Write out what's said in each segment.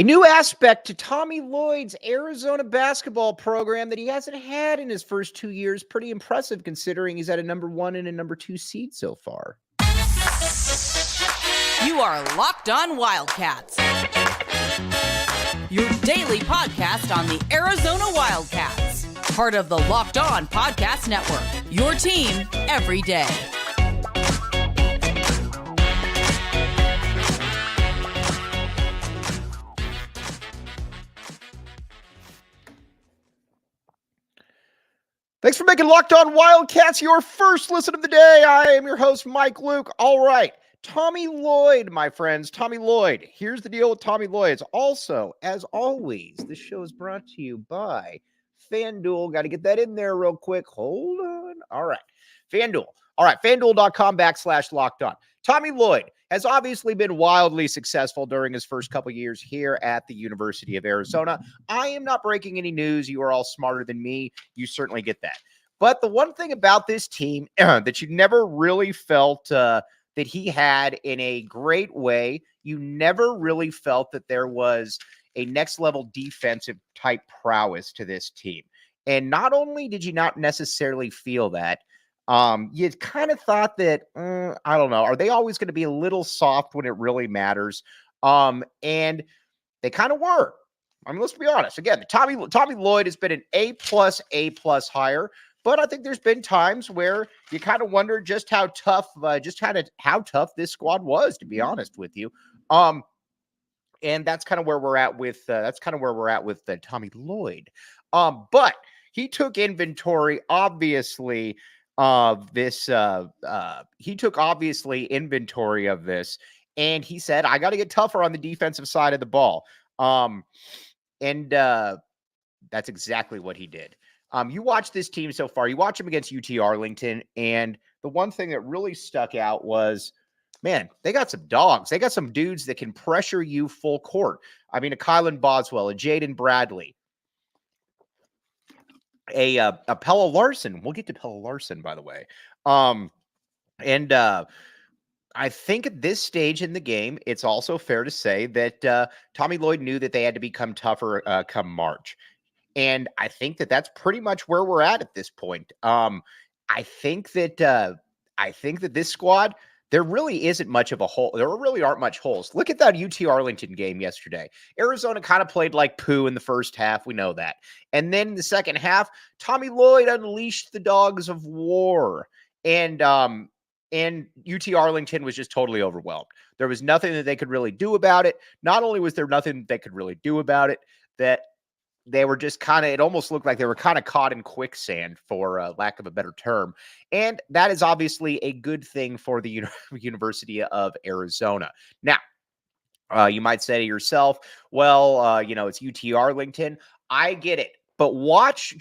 A new aspect to Tommy Lloyd's Arizona basketball program that he hasn't had in his first 2 years. Pretty impressive considering he's at a number 1 and a number 2 seed so far. You are Locked On Wildcats, your daily podcast on the Arizona Wildcats, part of the Locked On Podcast Network, your team every day. Thanks for making Locked On Wildcats your first listen of the day. I am your host, Mike Luke. All right, Tommy Lloyd, my friends. Tommy Lloyd. Here's the deal with Tommy Lloyd. It's also, as always, this show is brought to you by FanDuel. Got to get that in there real quick. Hold on. All right, FanDuel. All right, FanDuel.com/LockedOn. Tommy Lloyd has obviously been wildly successful during his first couple years here at the University of Arizona. I am not breaking any news. You are all smarter than me. You certainly get that. But the one thing about this team that you never really felt that he had in a great way, you never really felt that there was a next level defensive type prowess to this team. And not only did you not necessarily feel that, you kind of thought that, I don't know, are they always going to be a little soft when it really matters? And they kind of were. I mean, let's be honest. Again, Tommy Lloyd has been an A+ hire, but I think there's been times where you kind of wonder just how tough this squad was, to be honest with you. And that's kind of where we're at with Tommy Lloyd. But he took inventory, obviously. He took inventory of this, and he said, I got to get tougher on the defensive side of the ball. And that's exactly what he did. You watch this team so far, you watch them against UT Arlington, and the one thing that really stuck out was, man, they got some dogs. They got some dudes that can pressure you full court. I mean, a Kylan Boswell, a Jaden Bradley, a Pella Larson. We'll get to Pella Larson, by the way. And I think at this stage in the game, it's also fair to say that Tommy Lloyd knew that they had to become tougher come March. And I think that that's pretty much where we're at this point. I think that this squad, there really isn't much of a hole. There really aren't much holes. Look at that UT Arlington game yesterday. Arizona kind of played like poo in the first half. We know that. And then in the second half, Tommy Lloyd unleashed the dogs of war. And UT Arlington was just totally overwhelmed. There was nothing that they could really do about it. Not only was there nothing they could really do about it, that they were just it almost looked like they were kind of caught in quicksand, for lack of a better term. And that is obviously a good thing for the University of Arizona. Now, you might say to yourself, well, it's UT Arlington. I get it. But watch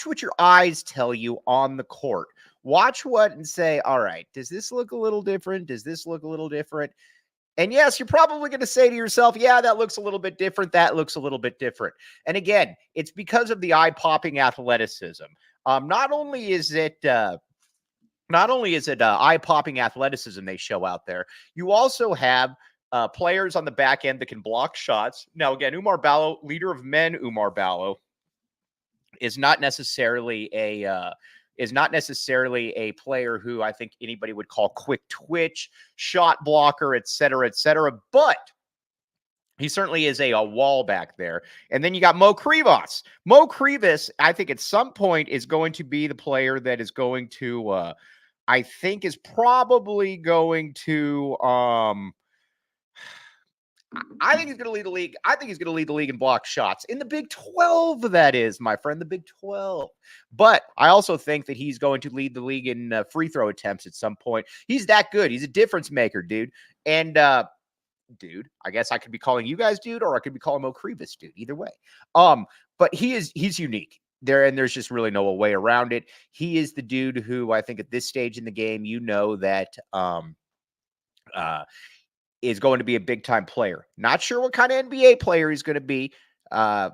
what your eyes tell you on the court. Watch and say, all right, does this look a little different? Does this look a little different? And yes, you're probably going to say to yourself, yeah, that looks a little bit different. That looks a little bit different. And again, it's because of the eye-popping athleticism. Not only is it eye-popping athleticism they show out there, you also have players on the back end that can block shots. Now, again, Oumar Ballo, leader of men, Oumar Ballo, is not necessarily a player who I think anybody would call quick twitch, shot blocker, et cetera, but he certainly is a wall back there. And then you got Mo Krivas. Mo Krivas, I think at some point is going to be the player that is going to, I think is probably going to, I think he's going to lead the league. I think he's going to lead the league in block shots in the Big 12. That is, my friend, the Big 12. But I also think that he's going to lead the league in free throw attempts at some point. He's that good. He's a difference maker, dude. And dude, I guess I could be calling you guys dude, or I could be calling Mo Krivas dude. Either way. But he's unique. There's just really no way around it. He is the dude who I think at this stage in the game, that is going to be a big-time player. Not sure what kind of NBA player he's going to be. That,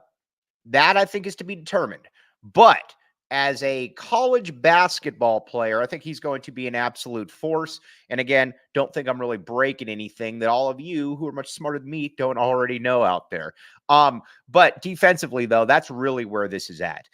I think, is to be determined. But as a college basketball player, I think he's going to be an absolute force. And again, don't think I'm really breaking anything that all of you who are much smarter than me don't already know out there. But defensively, though, that's really where this is at.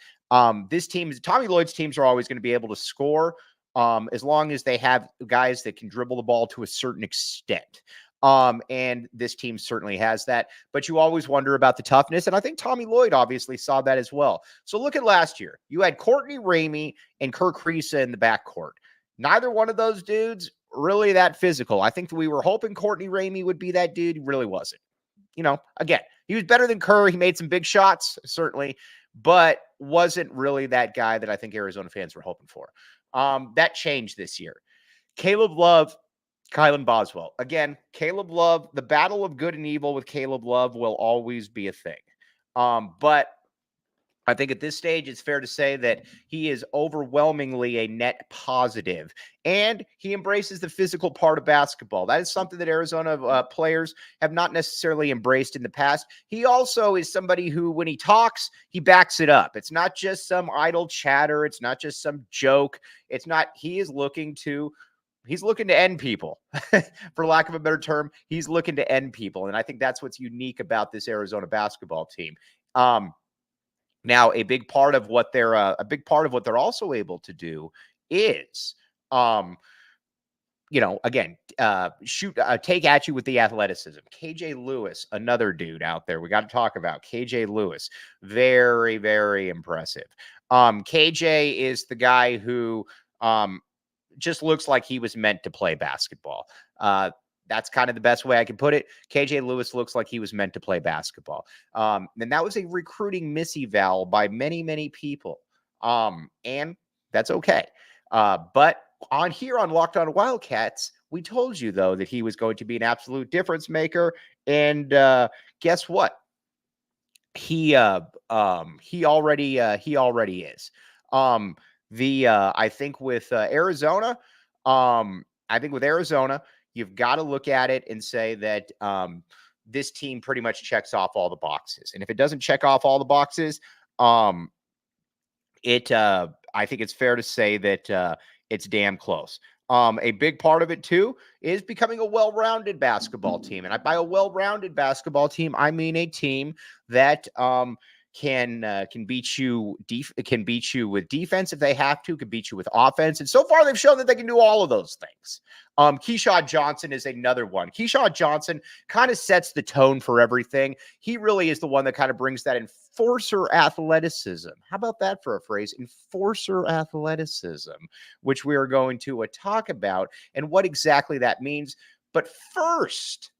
This team, Tommy Lloyd's teams are always going to be able to score as long as they have guys that can dribble the ball to a certain extent. And this team certainly has that, but you always wonder about the toughness. And I think Tommy Lloyd obviously saw that as well. So look at last year. You had Courtney Ramey and Kirk Kriisa in the backcourt. Neither one of those dudes really that physical. I think we were hoping Courtney Ramey would be that dude. He really wasn't. Again, he was better than Kerr. He made some big shots, certainly, but wasn't really that guy that I think Arizona fans were hoping for. That changed this year. Caleb Love, Kylan Boswell. Again, Caleb Love, the battle of good and evil with Caleb Love will always be a thing. But I think at this stage, it's fair to say that he is overwhelmingly a net positive, and he embraces the physical part of basketball. That is something that Arizona players have not necessarily embraced in the past. He also is somebody who, when he talks, he backs it up. It's not just some idle chatter. It's not just some joke. He's looking to end people, for lack of a better term. He's looking to end people. And I think that's what's unique about this Arizona basketball team. Now, a big part of what they're also able to do is, take at you with the athleticism. KJ Lewis, another dude out there we got to talk about. KJ Lewis, very, very impressive. KJ is the guy who, just looks like he was meant to play basketball. That's kind of the best way I can put it. KJ Lewis looks like he was meant to play basketball. And that was a recruiting miseval by many, many people. And that's okay. But on Locked On Wildcats, we told you, though, that he was going to be an absolute difference maker. And guess what? He already is. I think with Arizona, you've got to look at it and say that this team pretty much checks off all the boxes. And if it doesn't check off all the boxes, I think it's fair to say that it's damn close. A big part of it, too, is becoming a well-rounded basketball team. And by a well-rounded basketball team, I mean a team that can beat you with defense if they have to, can beat you with offense. And so far, they've shown that they can do all of those things. Keyshawn Johnson is another one. Keyshawn Johnson kind of sets the tone for everything. He really is the one that kind of brings that enforcer athleticism. How about that for a phrase? Enforcer athleticism, which we are going to talk about and what exactly that means. But first,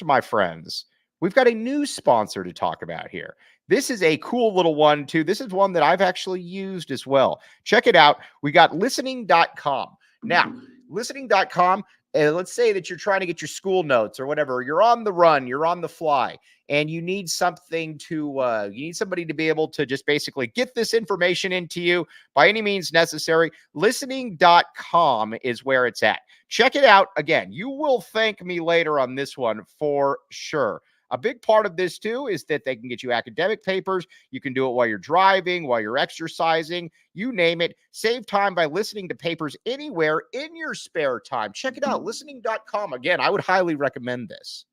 my friends, we've got a new sponsor to talk about here. This is a cool little one, too. This is one that I've actually used as well. Check it out. We got Listening.com. Now, Listening.com, let's say that you're trying to get your school notes or whatever. You're on the run. You're on the fly. And you need somebody to be able to just basically get this information into you by any means necessary. Listening.com is where it's at. Check it out. Again, you will thank me later on this one for sure. A big part of this, too, is that they can get you academic papers. You can do it while you're driving, while you're exercising, you name it. Save time by listening to papers anywhere in your spare time. Check it out, Listening.com. Again, I would highly recommend this.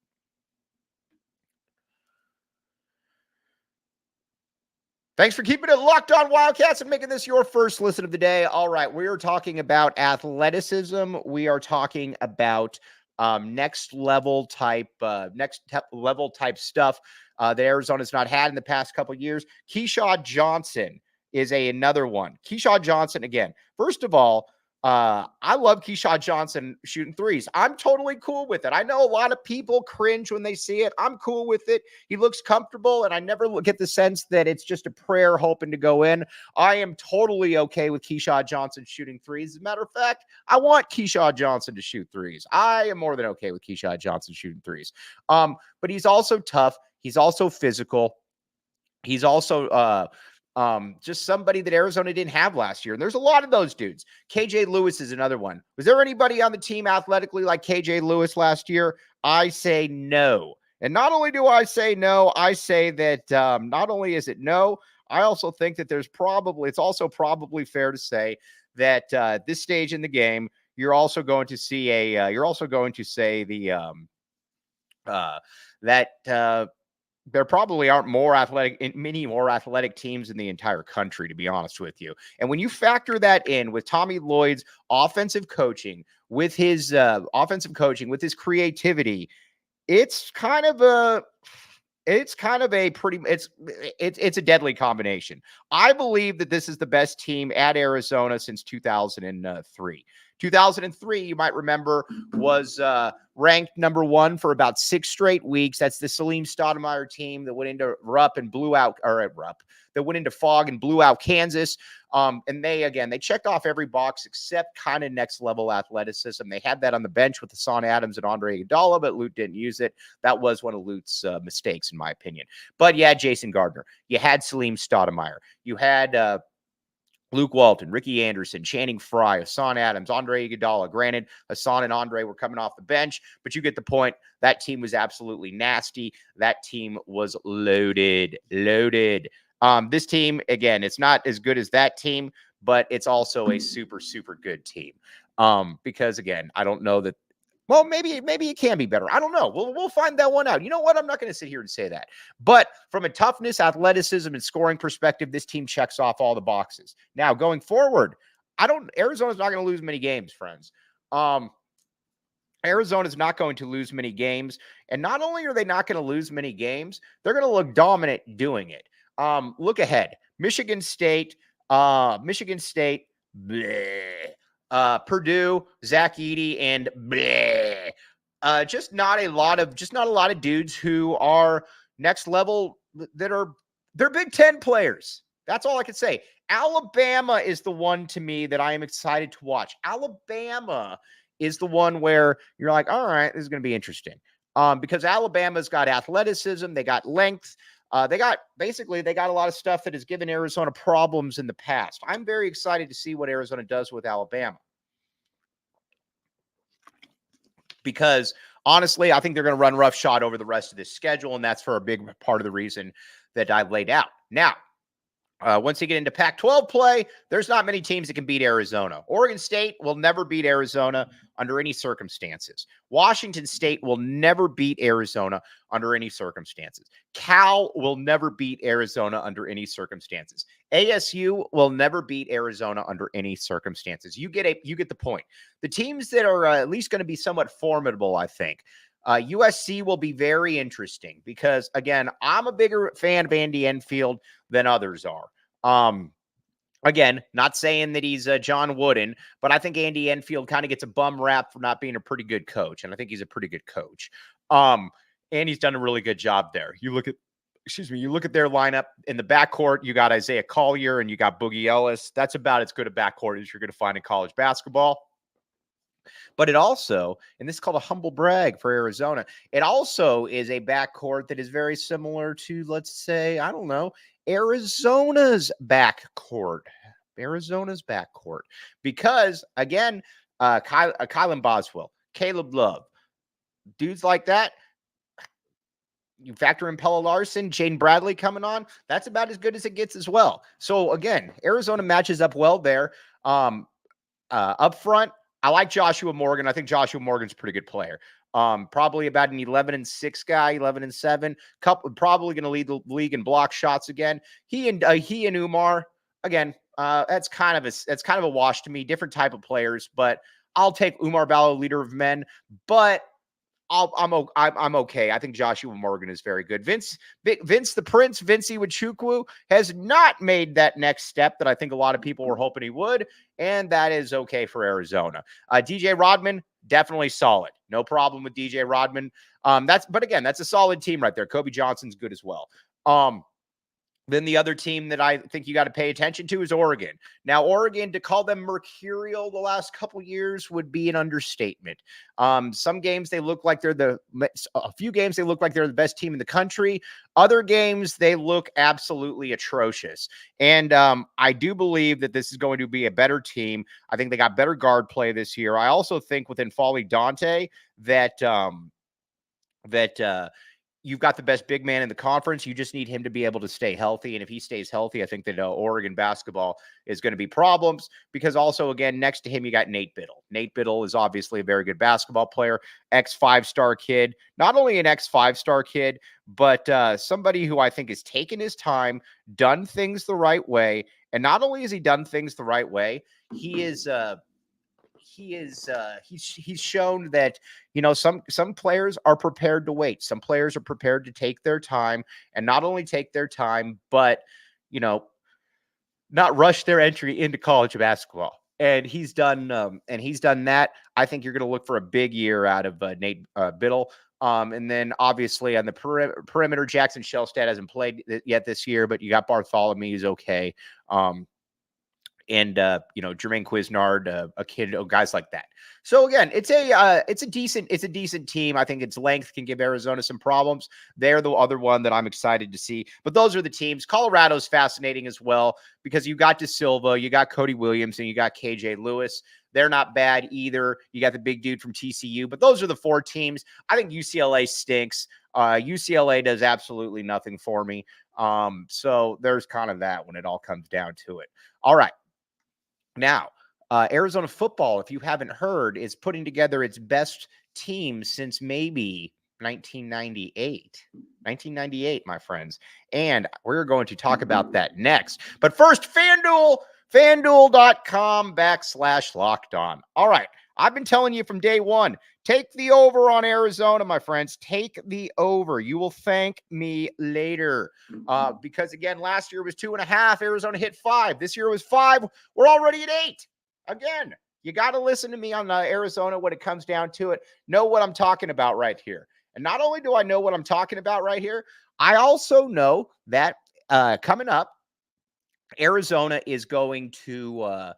Thanks for keeping it locked on Wildcats and making this your first listen of the day. All right, we are talking about athleticism. We are talking about next level type stuff that Arizona's not had in the past couple of years. Keyshawn Johnson is another one. Keyshawn Johnson, again, first of all, I love Keyshawn Johnson shooting threes. I'm totally cool with it. I know a lot of people cringe when they see it. I'm cool with it. He looks comfortable, and I never get the sense that it's just a prayer hoping to go in. I am totally okay with Keyshawn Johnson shooting threes. As a matter of fact, I want Keyshawn Johnson to shoot threes. I am more than okay with Keyshawn Johnson shooting threes. But he's also tough. He's also physical. He's also just somebody that Arizona didn't have last year. And there's a lot of those dudes. KJ Lewis is another one. Was there anybody on the team athletically like KJ Lewis last year? I say no. And not only do I say no, I say that not only is it no, I also think that it's also probably fair to say that at this stage in the game, you're also going to see that there probably aren't many more athletic teams in the entire country, to be honest with you. And when you factor that in with Tommy Lloyd's offensive coaching, with his creativity, it's kind of a it's a deadly combination. I believe that this is the best team at Arizona since 2003. 2003, you might remember, was ranked number one for about 6 straight weeks. That's the Salim Stoudemire team that went into fog and blew out Kansas. And they checked off every box except kind of next level athleticism. They had that on the bench with Hassan Adams and Andre Iguodala, but Lute didn't use it. That was one of Lute's mistakes, in my opinion. But you had Jason Gardner. You had Salim Stoudemire. You had Luke Walton, Ricky Anderson, Channing Frye, Hassan Adams, Andre Iguodala. Granted, Hassan and Andre were coming off the bench, but you get the point. That team was absolutely nasty. That team was loaded. This team, again, it's not as good as that team, but it's also a super, super good team. Because again, I don't know that. Well, maybe it can be better. I don't know. We'll find that one out. You know what? I'm not going to sit here and say that. But from a toughness, athleticism, and scoring perspective, this team checks off all the boxes. Now, going forward, Arizona's not going to lose many games, friends. Arizona's not going to lose many games. And not only are they not going to lose many games, they're going to look dominant doing it. Look ahead. Michigan State, bleh. Purdue, Zach Edey, and bleh. Just not a lot of dudes who are next level they're Big Ten players. That's all I can say. Alabama is the one to me that I am excited to watch. Alabama is the one where you're like, all right, this is going to be interesting. Because Alabama's got athleticism, they got length. They got a lot of stuff that has given Arizona problems in the past. I'm very excited to see what Arizona does with Alabama. Because honestly, I think they're going to run roughshod over the rest of this schedule, and that's for a big part of the reason that I've laid out. Now, once you get into Pac-12 play, there's not many teams that can beat Arizona. Oregon State will never beat Arizona under any circumstances. Washington State will never beat Arizona under any circumstances. Cal will never beat Arizona under any circumstances. ASU will never beat Arizona under any circumstances. You get the point. The teams that are at least going to be somewhat formidable, I think. USC will be very interesting because, again, I'm a bigger fan of Andy Enfield than others are. Again, not saying that he's John Wooden, but I think Andy Enfield kind of gets a bum rap for not being a pretty good coach, and I think he's a pretty good coach. And he's done a really good job there. You look at their lineup in the backcourt. You got Isaiah Collier and you got Boogie Ellis. That's about as good a backcourt as you're going to find in college basketball. But it also, and this is called a humble brag for Arizona, it also is a backcourt that is very similar to, let's say, I don't know, Arizona's backcourt. Because, again, Kylan Boswell, Caleb Love, dudes like that. You factor in Pella Larson, Jaden Bradley coming on, that's about as good as it gets as well. So, again, Arizona matches up well there. Up front, I like Joshua Morgan. I think Joshua Morgan's a pretty good player. Probably about an 11-6 guy, 11-7. Probably going to lead the league in block shots again. He and Umar again. That's kind of a wash to me. Different type of players, but I'll take Umar Ballo, leader of men. But I'm okay. I think Joshua Morgan is very good. Vince the Prince, Vincey Iwuchukwu, has not made that next step that I think a lot of people were hoping he would, and that is okay for Arizona. DJ Rodman, definitely solid. No problem with DJ Rodman. But again, that's a solid team right there. Kobe Johnson's good as well. Then the other team that I think you got to pay attention to is Oregon. Now, Oregon, to call them mercurial the last couple years would be an understatement. Some games they look like a few games they look like they're the best team in the country. Other games they look absolutely atrocious. And I do believe that this is going to be a better team. I think they got better guard play this year. I also think within Folly Dante that you've got the best big man in the conference. You just need him to be able to stay healthy. And if he stays healthy, I think that Oregon basketball is going to be problems, because also, again, next to him, you got Nate Biddle. Nate Biddle is obviously a very good basketball player, ex-5-star kid, not only an ex-5-star kid, but somebody who I think has taken his time, done things the right way. And not only has he done things the right way, he's shown that, you know, some players are prepared to wait. Some players are prepared to take their time, and not only take their time, but, you know, not rush their entry into college basketball. And he's done that. I think you're going to look for a big year out of Nate Biddle. And then obviously on the perimeter, Jackson Shellstad hasn't played yet this year, but you got Bartholomew, who's okay. And you know, Jermaine Quiznard, a kid, guys like that. So again, it's a decent team. I think its length can give Arizona some problems. They're the other one that I'm excited to see. But those are the teams. Colorado's fascinating as well, because you got De Silva, you got Cody Williams, and you got KJ Lewis. They're not bad either. You got the big dude from TCU. But those are the 4 teams. I think UCLA stinks. UCLA does absolutely nothing for me. So there's kind of that when it all comes down to it. All right. Now, Arizona football, if you haven't heard, is putting together its best team since maybe 1998. 1998, my friends. And we're going to talk about that next. But first, FanDuel, FanDuel.com/LockedOn. All right. I've been telling you from day one, take the over on Arizona, my friends. Take the over. You will thank me later. Because, again, last year was 2.5. Arizona hit 5. This year was 5. We're already at 8. Again, you got to listen to me on Arizona when it comes down to it. Know what I'm talking about right here. And not only do I know what I'm talking about right here, I also know that coming up, Arizona is going to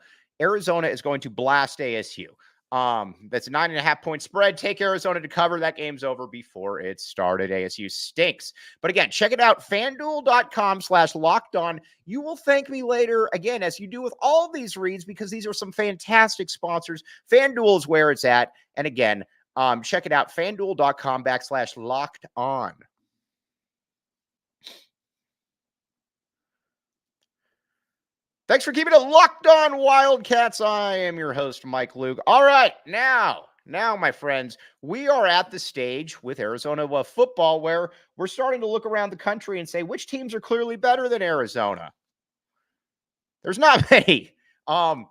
blast ASU. That's a 9.5-point spread. Take Arizona to cover. That game's over before it started. ASU stinks. But again, check it out. FanDuel.com/LockedOn. You will thank me later, again, as you do with all these reads, because these are some fantastic sponsors. FanDuel is where it's at. And again, check it out. FanDuel.com/LockedOn. Thanks for keeping it locked on, Wildcats. I am your host, Mike Luke. All right, now, my friends, we are at the stage with Arizona football where we're starting to look around the country and say, which teams are clearly better than Arizona? There's not many. I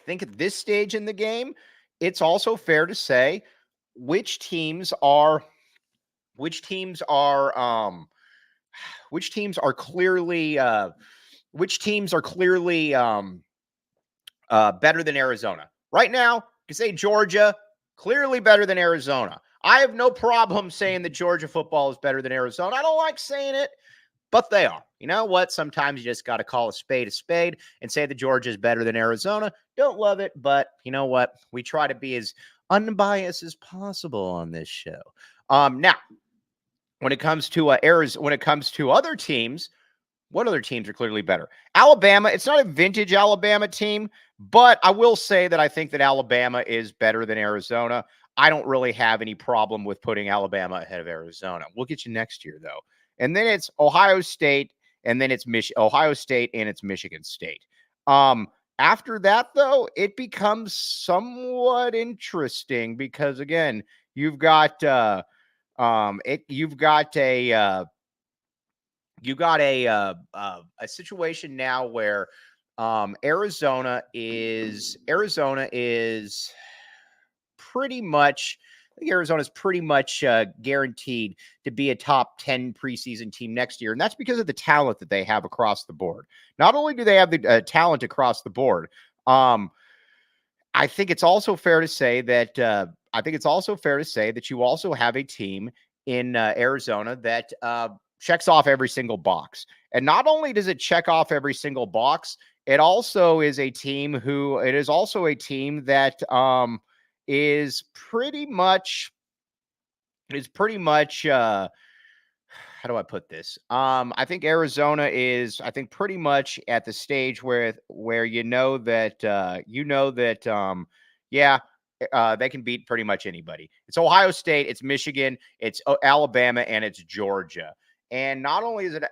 think at this stage in the game, it's also fair to say which teams are clearly better than Arizona. Right now, you can say Georgia, clearly better than Arizona. I have no problem saying that Georgia football is better than Arizona. I don't like saying it, but they are. You know what? Sometimes you just got to call a spade and say that Georgia is better than Arizona. Don't love it, but you know what? We try to be as unbiased as possible on this show. Now, when it comes to other teams, what other teams are clearly better? Alabama, it's not a vintage Alabama team, but I will say that I think that Alabama is better than Arizona. I don't really have any problem with putting Alabama ahead of Arizona. We'll get you next year, though. And then it's Ohio State, and then it's Ohio State, and it's Michigan State. After that, though, it becomes somewhat interesting because, again, you've got a situation now where Arizona is pretty much. I think Arizona's pretty much guaranteed to be a top 10 preseason team next year, and that's because of the talent that they have across the board. Not only do they have the talent across the board, I think it's also fair to say that you also have a team in Arizona that checks off every single box. And not only does it check off every single box, it is a team that is pretty much how do I put this? I think Arizona is pretty much at the stage where they can beat pretty much anybody. It's Ohio State, it's Michigan, it's Alabama, and it's Georgia. And not only is it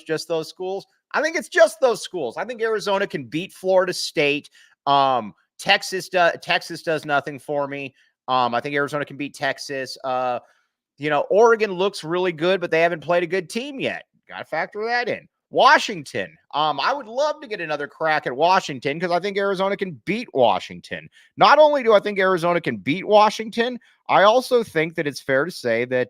just those schools, I think it's just those schools. I think Arizona can beat Florida State. Texas does nothing for me. I think Arizona can beat Texas. Oregon looks really good, but they haven't played a good team yet. Got to factor that in. Washington. I would love to get another crack at Washington because I think Arizona can beat Washington. Not only do I think Arizona can beat Washington, I also think that it's fair to say that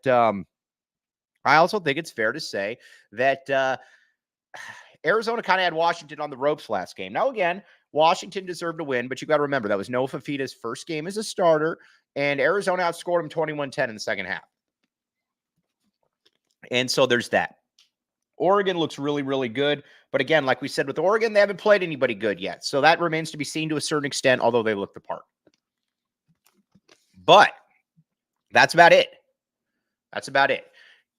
Arizona kind of had Washington on the ropes last game. Now, again, Washington deserved to win, but you got to remember that was Noah Fifita's first game as a starter, and Arizona outscored him 21-10 in the second half. And so there's that. Oregon looks really, really good. But again, like we said with Oregon, they haven't played anybody good yet. So that remains to be seen to a certain extent, although they look the part. But that's about it.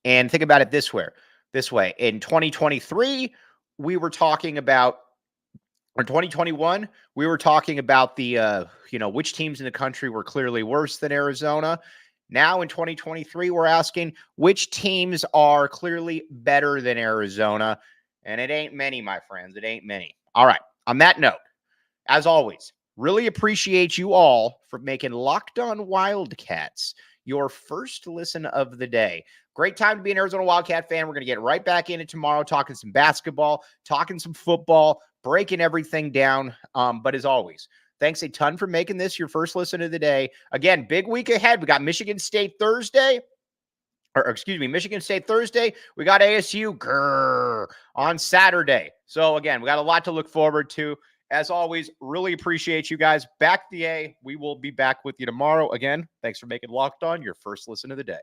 And think about it this way. In 2023, we were talking about, or 2021, we were talking about the, which teams in the country were clearly worse than Arizona. Now in 2023, we're asking which teams are clearly better than Arizona. And it ain't many, my friends. It ain't many. All right. On that note, as always, really appreciate you all for making Locked On Wildcats your first listen of the day. Great time to be an Arizona Wildcat fan. We're going to get right back in it tomorrow, talking some basketball, talking some football, breaking everything down. But as always, thanks a ton for making this your first listen of the day. Again, big week ahead. We got Michigan State Thursday. Michigan State Thursday. We got ASU on Saturday. So again, we got a lot to look forward to. As always, really appreciate you guys. Back the A. We will be back with you tomorrow. Again, thanks for making Locked On your first listen of the day.